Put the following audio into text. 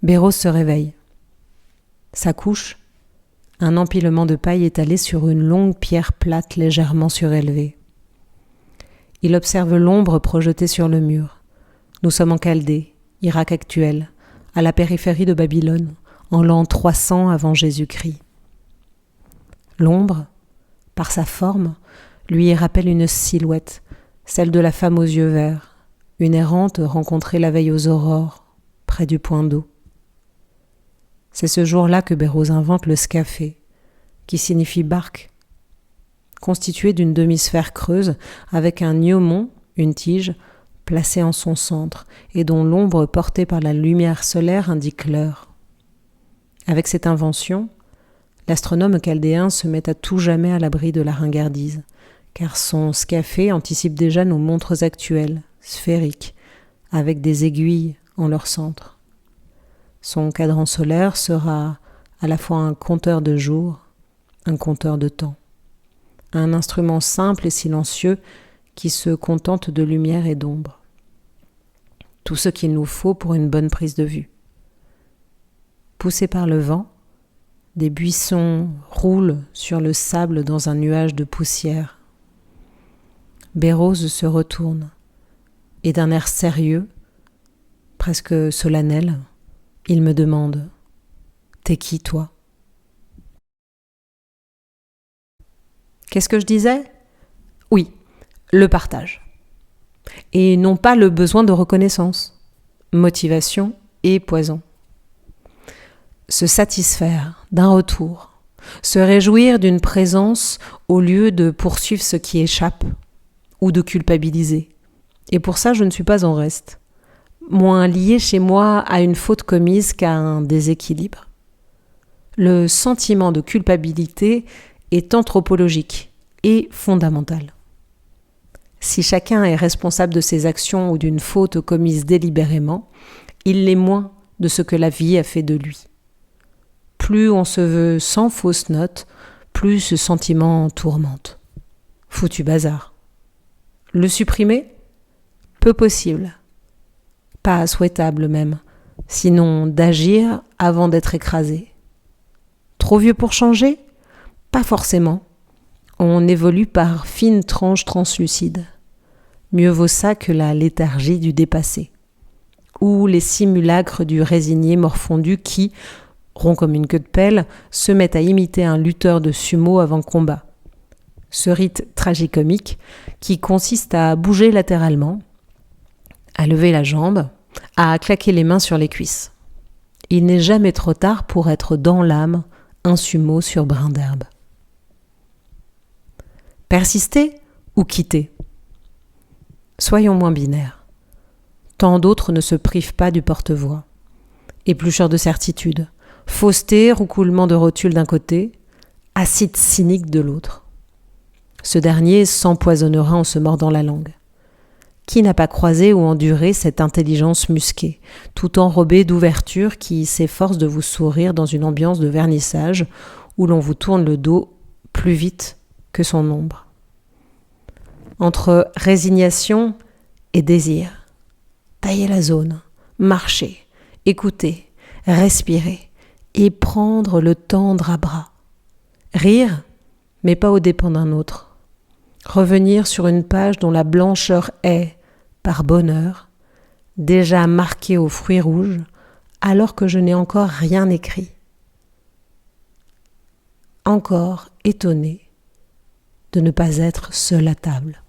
Béros se réveille. Sa couche, un empilement de paille étalé sur une longue pierre plate légèrement surélevée. Il observe l'ombre projetée sur le mur. Nous sommes en Chaldée, Irak actuel, à la périphérie de Babylone, en l'an 300 avant Jésus-Christ. L'ombre, par sa forme, lui rappelle une silhouette, celle de la femme aux yeux verts, une errante rencontrée la veille aux aurores, près du point d'eau. C'est ce jour-là que Béros invente le scafé, qui signifie barque, constitué d'une demi-sphère creuse avec un gnomon, une tige, placée en son centre et dont l'ombre portée par la lumière solaire indique l'heure. Avec cette invention, l'astronome chaldéen se met à tout jamais à l'abri de la ringardise, car son scafé anticipe déjà nos montres actuelles, sphériques, avec des aiguilles en leur centre. Son cadran solaire sera à la fois un compteur de jours, un compteur de temps. Un instrument simple et silencieux qui se contente de lumière et d'ombre. Tout ce qu'il nous faut pour une bonne prise de vue. Poussés par le vent, des buissons roulent sur le sable dans un nuage de poussière. Béros se retourne et d'un air sérieux, presque solennel, il me demande « T'es qui, toi ?» Qu'est-ce que je disais ? Oui, le partage. Et non pas le besoin de reconnaissance, motivation et poison. Se satisfaire d'un retour, se réjouir d'une présence au lieu de poursuivre ce qui échappe ou de culpabiliser. Et pour ça, je ne suis pas en reste. Moins lié chez moi à une faute commise qu'à un déséquilibre. Le sentiment de culpabilité est anthropologique et fondamental. Si chacun est responsable de ses actions ou d'une faute commise délibérément, il l'est moins de ce que la vie a fait de lui. Plus on se veut sans fausse note, plus ce sentiment tourmente. Foutu bazar. Le supprimer ? Peu possible. Pas souhaitable même, sinon d'agir avant d'être écrasé. Trop vieux pour changer ? Pas forcément. On évolue par fines tranches translucides. Mieux vaut ça que la léthargie du dépassé. Ou les simulacres du résigné morfondu qui, rond comme une queue de pelle, se met à imiter un lutteur de sumo avant combat. Ce rite tragicomique qui consiste à bouger latéralement, à lever la jambe, à claquer les mains sur les cuisses. Il n'est jamais trop tard pour être dans l'âme un sumo sur brin d'herbe. Persister ou quitter ? Soyons moins binaires. Tant d'autres ne se privent pas du porte-voix. Éplucheur de certitude, fausseté, roucoulement de rotule d'un côté, acide cynique de l'autre. Ce dernier s'empoisonnera en se mordant la langue. Qui n'a pas croisé ou enduré cette intelligence musquée, tout enrobée d'ouverture qui s'efforce de vous sourire dans une ambiance de vernissage où l'on vous tourne le dos plus vite que son ombre. Entre résignation et désir, tailler la zone, marcher, écouter, respirer et prendre le tendre à bras. Rire, mais pas aux dépens d'un autre. Revenir sur une page dont la blancheur est, par bonheur, déjà marquée aux fruits rouges, alors que je n'ai encore rien écrit. Encore étonné de ne pas être seul à table.